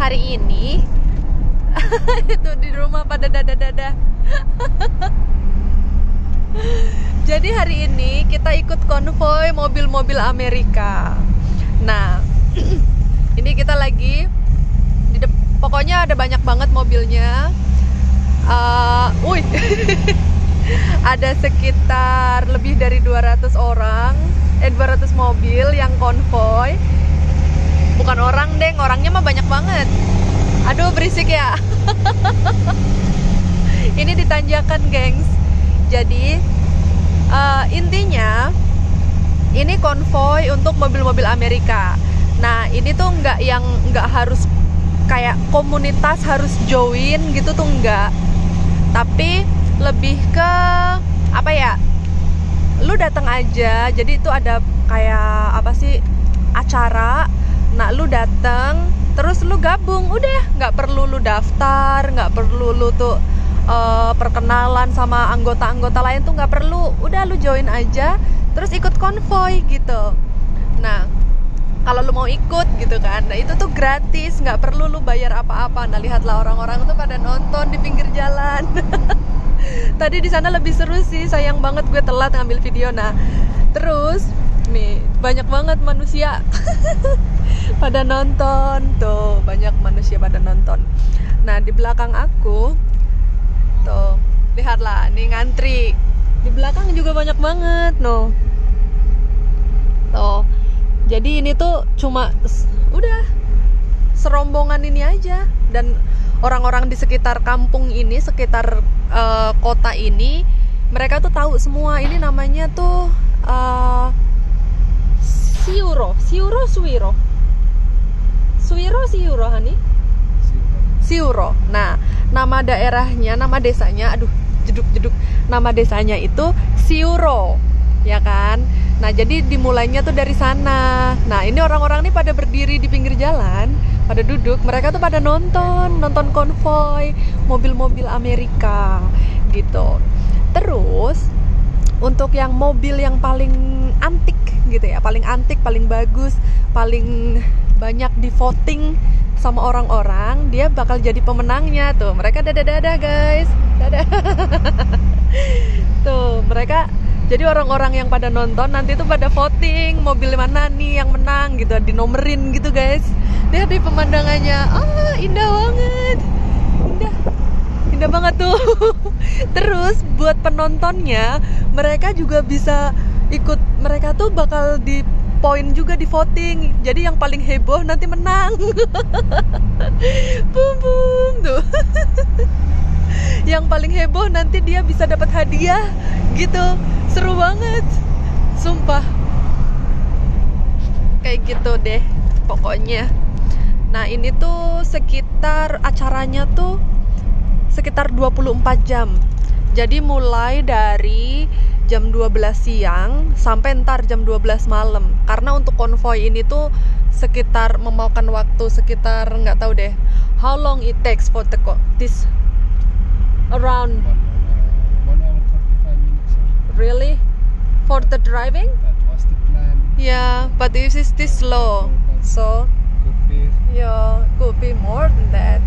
hari ini itu di rumah pada dada-dada. Jadi hari ini kita ikut konvoy mobil-mobil Amerika. Nah, ini kita lagi pokoknya ada banyak banget mobilnya. Ada sekitar lebih dari 200 orang, 200 mobil yang konvoy. Bukan orang, deng, orangnya mah banyak banget. Aduh, berisik ya. Ini di tanjakan, gengs. Jadi intinya ini konvoy untuk mobil-mobil Amerika. Nah, ini tuh nggak harus kayak komunitas harus join gitu tuh nggak. Tapi lebih ke apa ya? Lu datang aja. Jadi itu ada kayak apa sih, acara. Nah, lu datang terus lu gabung, udah nggak perlu lu daftar, nggak perlu lu tuh perkenalan sama anggota-anggota lain tuh nggak perlu, udah lu join aja terus ikut konvoy gitu. Nah, kalau lu mau ikut gitu kan, nah itu tuh gratis, nggak perlu lu bayar apa-apa. Nah, lihatlah orang-orang tuh pada nonton di pinggir jalan. Tadi di sana lebih seru sih, sayang banget gue telat ngambil video. Nah, terus nih banyak banget manusia pada nonton tuh, banyak manusia pada nonton. Nah, di belakang aku tuh, lihatlah nih ngantri. Di belakang juga banyak banget, no. Tuh. Jadi ini tuh cuma udah serombongan ini aja, dan orang-orang di sekitar kampung ini, sekitar kota ini, mereka tuh tahu semua. Ini namanya tuh Siuro, Hani? Siuro. Nah, nama daerahnya, nama desanya, aduh, jeduk. Nama desanya itu Siuro, ya kan? Nah, jadi dimulainya tuh dari sana. Nah, ini orang-orang nih pada berdiri di pinggir jalan, pada duduk. Mereka tuh pada nonton konvoy mobil-mobil Amerika gitu. Terus untuk yang mobil yang paling antik gitu ya, paling antik, paling bagus, paling banyak di voting sama orang-orang, dia bakal jadi pemenangnya tuh. Mereka dadah guys, dadah. Tuh, mereka jadi orang-orang yang pada nonton nanti tuh pada voting mobil mana nih yang menang gitu, dinomerin gitu guys. Lihat di pemandangannya, indah banget, indah banget tuh. Terus buat penontonnya, mereka juga bisa ikut, mereka tuh bakal di poin juga di voting. Jadi yang paling heboh nanti menang. Bum tuh. Yang paling heboh nanti dia bisa dapat hadiah gitu. Seru banget, sumpah. Kayak gitu deh pokoknya. Nah, ini tuh sekitar acaranya tuh sekitar 24 jam. Jadi mulai dari jam 12 siang sampai ntar jam 12 malam. Karena untuk konvoy ini tuh sekitar memakan waktu sekitar, nggak tahu deh how long it takes for this around 1 hour 45 minutes. Really? For the driving? That was the plan. Yeah, but this is this slow. So Could be. yeah, could be more than that.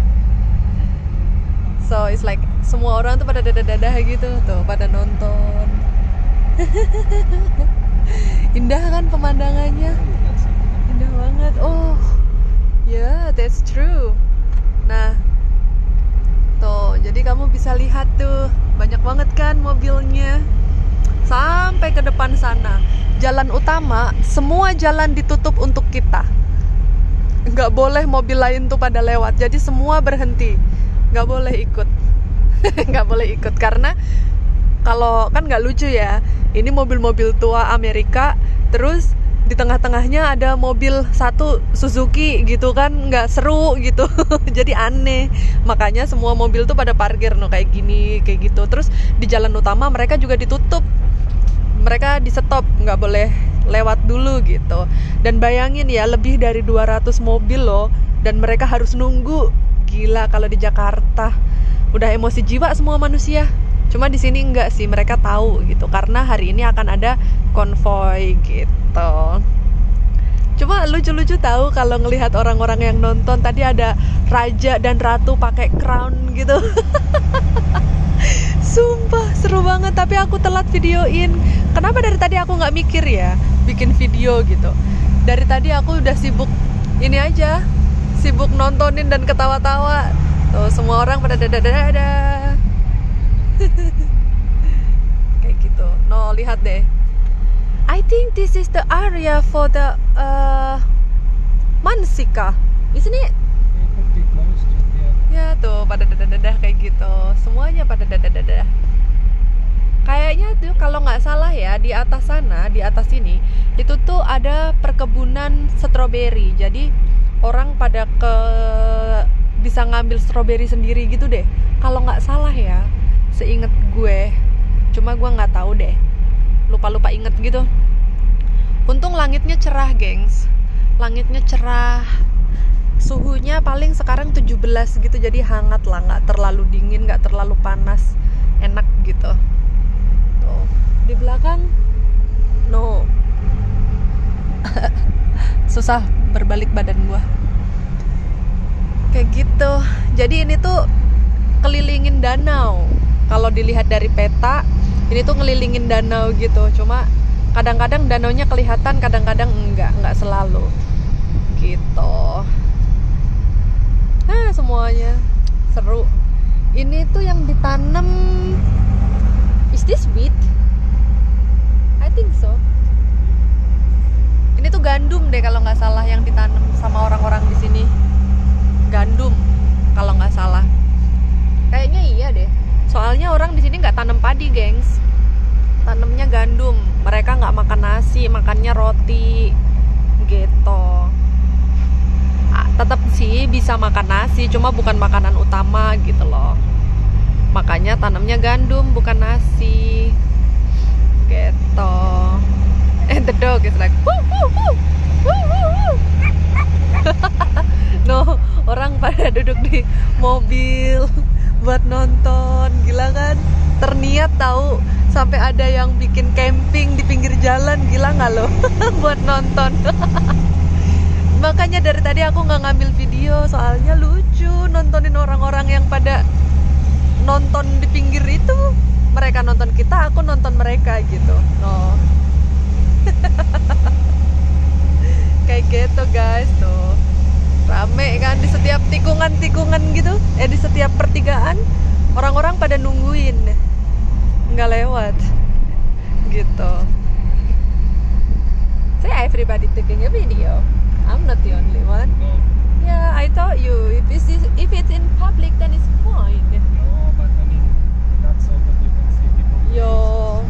So it's like semua orang tuh pada dadah gitu tuh, pada nonton. Indah kan pemandangannya? Indah banget. Oh, yeah, that's true. Nah, tuh, jadi kamu bisa lihat tuh, banyak banget kan mobilnya. Sampai ke depan sana. Jalan utama, semua jalan ditutup untuk kita. Nggak boleh mobil lain tuh pada lewat. Jadi semua berhenti. Nggak boleh ikut. Nggak boleh ikut karena kalau kan nggak lucu ya, ini mobil-mobil tua Amerika, terus di tengah-tengahnya ada mobil satu Suzuki gitu kan, nggak seru gitu. Jadi aneh, makanya semua mobil tuh pada parkir no, kayak gini, kayak gitu. Terus di jalan utama mereka juga ditutup, mereka di stop, nggak boleh lewat dulu gitu. Dan bayangin ya, lebih dari 200 mobil loh, dan mereka harus nunggu. Gila, kalau di Jakarta udah emosi jiwa semua manusia. Cuma di sini enggak sih, mereka tahu gitu karena hari ini akan ada konvoy gitu. Cuma lucu-lucu tahu kalau ngelihat orang-orang yang nonton. Tadi ada raja dan ratu pakai crown gitu. Sumpah seru banget, tapi aku telat videoin. Kenapa dari tadi aku nggak mikir ya bikin video gitu? Dari tadi aku udah sibuk ini aja, sibuk nontonin dan ketawa-tawa. Tuh semua orang pada dada-dada. Kayak gitu. No, lihat deh. I think this is the area for the Mansika, isn't it? Big masjid, Ya yeah. tuh pada dadah-dadah kayak gitu. Semuanya pada dadah-dadah. Kayaknya tuh kalau nggak salah ya, di atas sana, di atas ini itu tuh ada perkebunan stroberi. Jadi orang pada bisa ngambil stroberi sendiri gitu deh. Kalau nggak salah ya, seinget gue. Cuma gue nggak tahu deh. Lupa-lupa inget gitu. Untung langitnya cerah, gengs. Langitnya cerah. Suhunya paling sekarang 17 gitu, jadi hangat lah, nggak terlalu dingin, nggak terlalu panas, enak gitu. Tuh di belakang, no. Susah berbalik badan gua. Kayak gitu. Jadi ini tuh kelilingin danau. Kalau dilihat dari peta, ini tuh ngelilingin danau gitu. Cuma kadang-kadang danaunya kelihatan, kadang-kadang enggak selalu gitu. Nah, semuanya seru. Ini tuh yang ditanam, is this wheat? I think so. Ini tuh gandum deh kalau nggak salah yang ditanam sama orang-orang di sini. Gandum kalau nggak salah. Kayaknya iya deh. Soalnya orang di sini nggak tanam padi, gengs. Tanamnya gandum. Mereka nggak makan nasi, makannya roti gitu. Tetap sih bisa makan nasi, cuma bukan makanan utama gitu loh. Makanya tanamnya gandum bukan nasi gitu. The dog is like woo woo woo woo woo woo. No, orang pada duduk di mobil buat nonton, gila kan? Terniat tahu, sampai ada yang bikin camping di pinggir jalan, gila nggak lo? Buat nonton. Makanya dari tadi aku nggak ngambil video, soalnya lucu nontonin orang-orang yang pada nonton di pinggir itu. Mereka nonton kita, aku nonton mereka gitu. No. Kayak gitu guys, tuh rame kan di setiap tikungan-tikungan gitu, di setiap pertigaan orang-orang pada nungguin nggak lewat gitu. Say everybody taking a video. I'm not the only one. No, Yeah, I thought you. If it's in public, then it's fine. no, but I mean, not so that you can see people. Yo,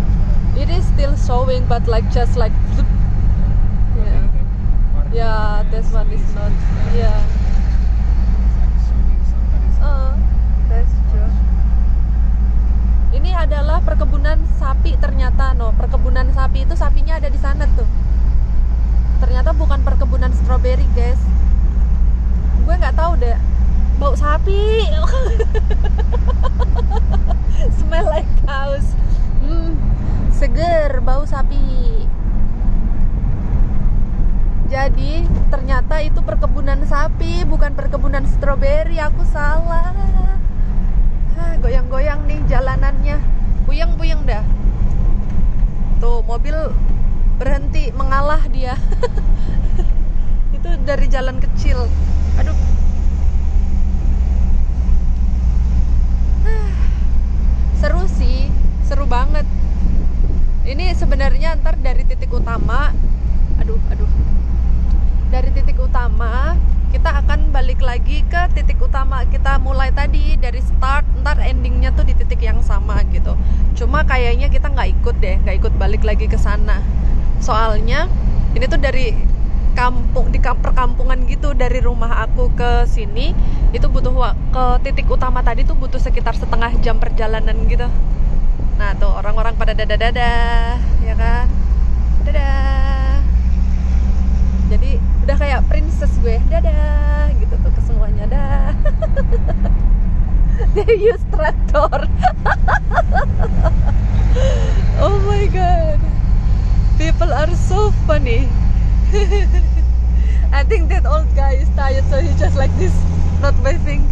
it is still showing, but like just like. Zoop. Yeah. Yeah, this one is not. Yeah. That's true. Ini adalah perkebunan sapi ternyata, no. Perkebunan sapi itu sapinya ada di sana tuh. Ternyata bukan perkebunan stroberi, guys. Gue nggak tahu deh. Bau sapi. Smell like cows. Seger, bau sapi. Jadi ternyata itu perkebunan sapi, bukan perkebunan stroberi. Aku salah. Goyang-goyang nih jalanannya. Puyeng-puyeng dah. Tuh mobil berhenti, mengalah dia. Itu dari jalan kecil. Aduh. Seru sih, seru banget. Ini sebenarnya ntar dari titik utama. Aduh. Dari titik utama kita akan balik lagi ke titik utama kita mulai tadi, dari start. Ntar endingnya tuh di titik yang sama gitu. Cuma kayaknya kita nggak ikut balik lagi ke sana. Soalnya ini tuh dari kampung, di perkampungan gitu, dari rumah aku ke sini itu butuh ke titik utama tadi tuh butuh sekitar setengah jam perjalanan gitu. Nah tuh orang-orang pada dadah-dadah, ya kan? Dadah. Jadi udah kayak princess gue, dadah gitu tuh ke semuanya, dah. They use traktor. Oh my god, people are so funny. think that old guy is tired, so he just like this, not waving.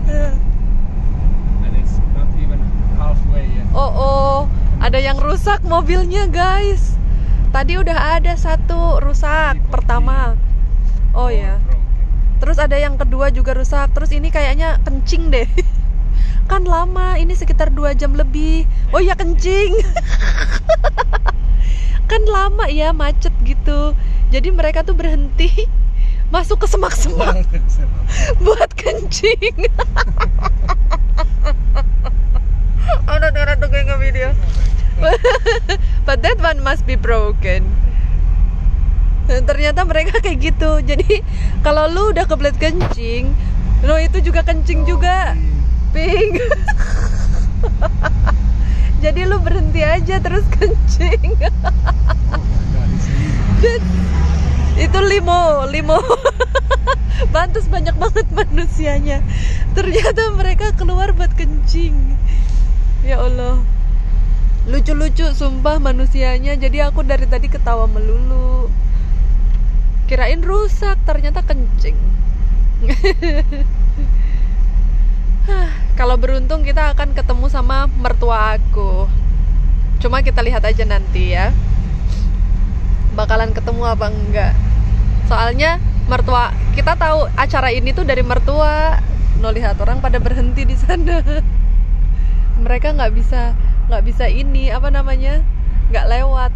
Yeah. And it's not even halfway yet. Oh, ada yang rusak mobilnya guys. Tadi udah ada satu rusak pertama. Oh ya. Broken. Terus ada yang kedua juga rusak. Terus ini kayaknya kencing deh. Kan lama, ini sekitar 2 jam lebih. Oh ya kencing. Kan lama ya, macet gitu. Jadi mereka tuh berhenti masuk ke semak-semak buat kencing. Orang doing a video. But that one must be broken. Ternyata mereka kayak gitu. Jadi kalau lu udah kebelet kencing, lo itu juga kencing juga. Pink. Jadi lu berhenti aja terus kencing. Itu limo. Pantes banyak banget manusianya. Ternyata mereka keluar buat kencing. Ya Allah, lucu-lucu sumpah manusianya. Jadi aku dari tadi ketawa melulu. Kirain rusak, ternyata kencing. Kalau beruntung kita akan ketemu sama mertua aku. Cuma kita lihat aja nanti ya, bakalan ketemu apa enggak. Soalnya mertua kita tahu acara ini tuh dari mertua. No, lihat orang pada berhenti di sana. Mereka nggak bisa ini apa namanya, nggak lewat,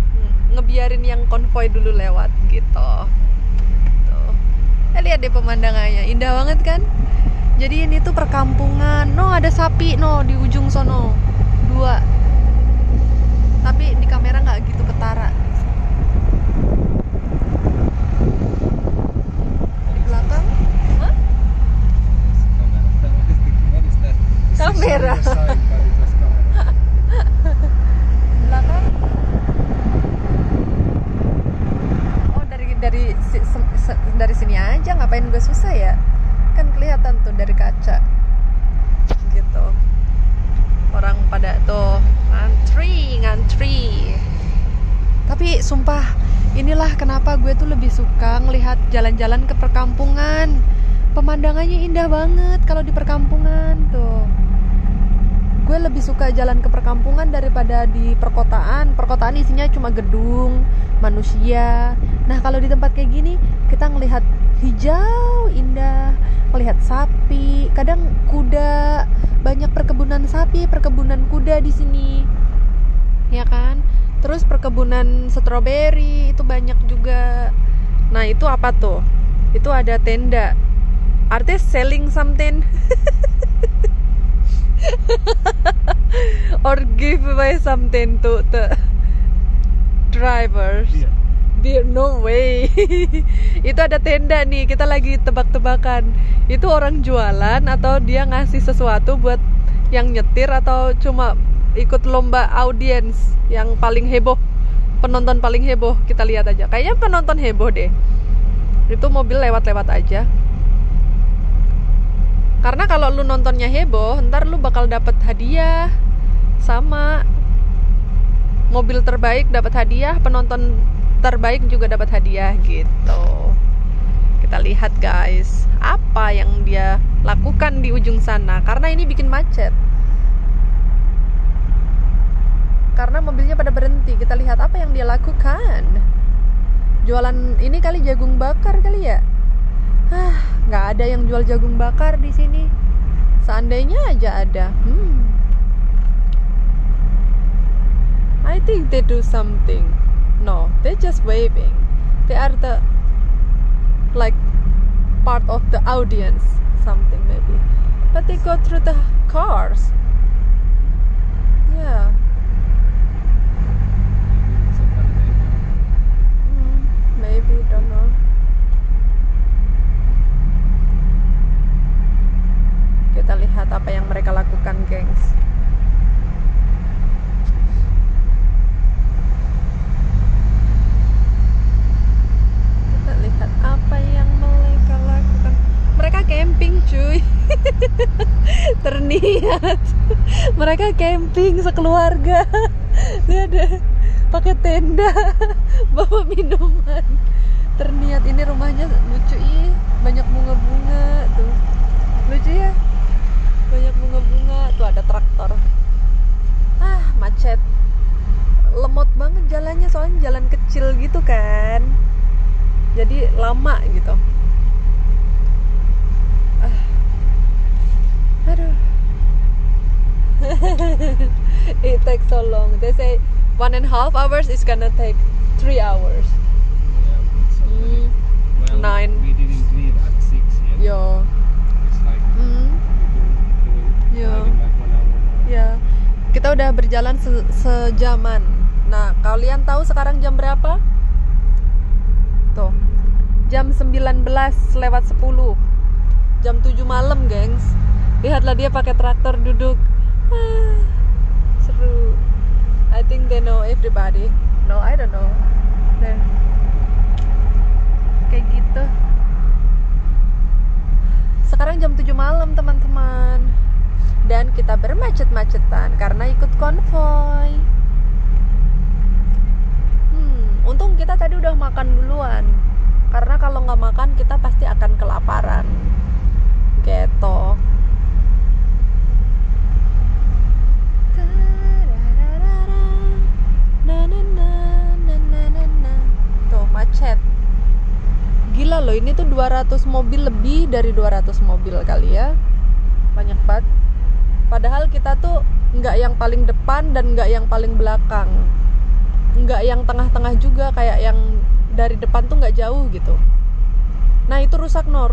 ngebiarin yang konvoy dulu lewat gitu. Tuh. Lihat deh pemandangannya, indah banget kan. Jadi ini tuh perkampungan. No, ada sapi no di ujung sono 2. Tapi di kamera nggak gitu ketara. Di belakang? Hah? Kamera. Belakang? Oh, dari sini aja, ngapain gue susah ya? Kan kelihatan tuh dari kaca. Gitu. Orang pada tuh ngantri. Tapi sumpah, inilah kenapa gue tuh lebih suka ngelihat jalan-jalan ke perkampungan. Pemandangannya indah banget kalau di perkampungan tuh. Gue lebih suka jalan ke perkampungan daripada di perkotaan. Perkotaan isinya cuma gedung, manusia. Nah kalau di tempat kayak gini, kita ngelihat hijau, indah, ngelihat sapi, kadang kuda, banyak perkebunan sapi, perkebunan kuda di sini, ya kan? Terus perkebunan stroberi itu banyak juga. Nah itu apa tuh? Itu ada tenda. Artis selling something. Or give away something to the drivers. Beer, no way. Itu ada tenda nih, kita lagi tebak-tebakan. Itu orang jualan atau dia ngasih sesuatu buat yang nyetir, atau cuma ikut lomba audiens yang paling heboh, penonton paling heboh. Kita lihat aja. Kayaknya penonton heboh deh. Itu mobil lewat-lewat aja. Karena kalau lu nontonnya heboh, ntar lu bakal dapet hadiah. Sama mobil terbaik dapat hadiah, penonton terbaik juga dapat hadiah gitu. Kita lihat guys, apa yang dia lakukan di ujung sana. Karena ini bikin macet. Karena mobilnya pada berhenti. Kita lihat apa yang dia lakukan. Jualan ini kali jagung bakar kali ya. Nggak ada yang jual jagung bakar di sini. Seandainya aja ada. I think they do something. No, they just waving. They are the like part of the audience, something maybe. But they go through the cars. Yeah. Maybe, don't know. Kita lihat apa yang mereka lakukan, gengs. Kita lihat apa yang mereka lakukan. Mereka camping, cuy. Terniat. Mereka camping sekeluarga. Lihat deh, pakai tenda bawa minuman. Terniat ini rumahnya lucu, banyak bunga-bunga tuh. Lucu ya, banyak bunga-bunga tuh, ada traktor. Macet, lemot banget jalannya, soalnya jalan kecil gitu kan, jadi lama gitu. Aduh. It takes so long. They say 1.5 hours is gonna take 3 hours. Yeah, it's already, well, 9. We didn't leave at 6 yet. Yo. It's like we've been Yeah. driving like 1 hour now. Ya, kita udah berjalan sejaman. Nah, kalian tahu sekarang jam berapa? Tuh, jam 19:10. Jam 7 malam, gengs. Lihatlah dia pakai traktor duduk. Seru. I think they know everybody. No, I don't know. Nah, kayak gitu. Sekarang jam 7 malam, teman-teman. Dan kita bermacet-macetan karena ikut konvoy. Untung kita tadi udah makan duluan. Karena kalau nggak makan kita pasti akan kelaparan. Gitu. Tuh, macet. Gila loh, ini tuh 200 mobil, lebih dari 200 mobil kali ya. Banyak banget. Padahal kita tuh nggak yang paling depan dan nggak yang paling belakang, nggak yang tengah-tengah juga, kayak yang dari depan tuh nggak jauh gitu. Nah itu rusak no.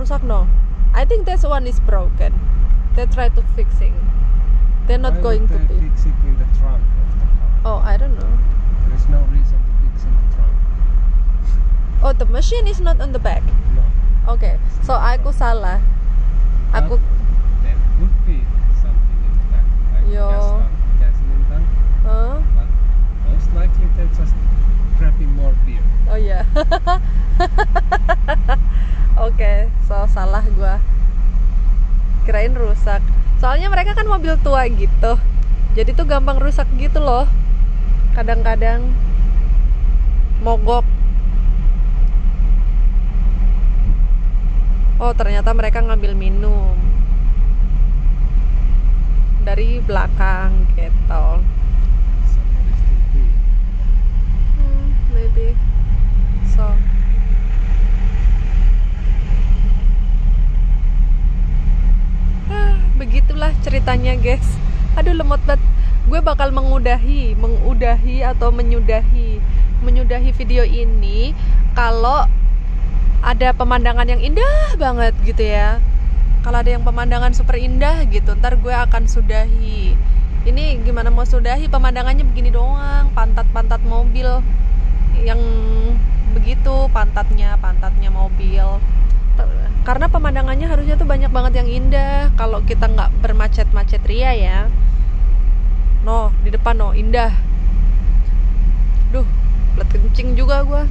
I think this one is broken. They try to fixing. They're not Why going to would they be. fix it in the trunk of the car? Oh, I don't know. There is no reason to fix in the trunk. Oh, the machine is not on the back. No. Okay, so aku salah. Aku There could be something in the back, like Yo. gasoline tank, but most likely they're just grabbing more beer. Oh iya. Oke, so salah gua. Kirain rusak. Soalnya mereka kan mobil tua gitu. Jadi tuh gampang rusak gitu loh. Kadang-kadang mogok. Oh, ternyata mereka ngambil minum dari belakang gitu. Somebody's still doing. Maybe. So. Begitulah ceritanya, guys. Aduh, lemot banget. Gue bakal mengudahi atau menyudahi video ini kalau ada pemandangan yang indah banget gitu ya. Kalau ada yang pemandangan super indah gitu, ntar gue akan sudahi. Ini gimana mau sudahi, pemandangannya begini doang, pantat mobil yang begitu, pantatnya mobil. Karena pemandangannya harusnya tuh banyak banget yang indah kalau kita nggak bermacet-macet ria ya. No, di depan no, indah. Duh, belat kencing juga gua.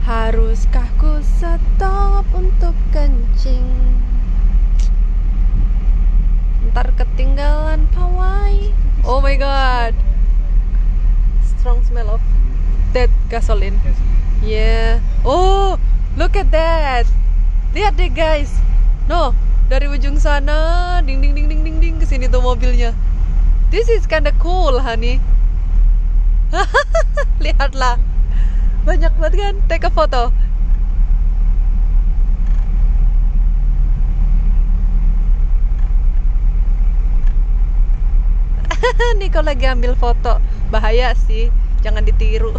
Haruskah ku stop untuk kencing? Ntar ketinggalan pawai. Oh my god, strong smell of dead gasoline. Yeah. Oh, look at that. Lihat deh guys. No, dari ujung sana ding ke sini tuh mobilnya. This is kinda cool, honey. Lihatlah. Banyak banget kan? Take a photo. Niko lagi ambil foto. Bahaya sih, jangan ditiru.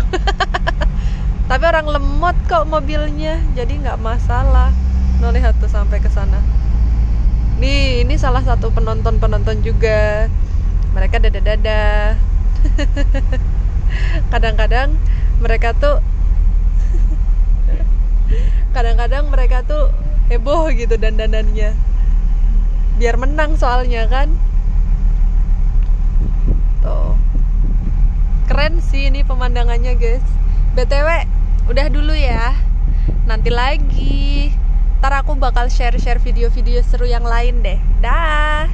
Tapi orang lemot kok mobilnya, jadi nggak masalah. No, lihat tuh sampai ke sana. Nih, ini salah satu penonton juga. Mereka dada. Kadang-kadang mereka tuh heboh gitu dandanannya. Biar menang soalnya kan. Tuh. Keren sih ini pemandangannya, guys. BTW, udah dulu ya. Nanti lagi. Ntar aku bakal share video-video seru yang lain deh. Dah.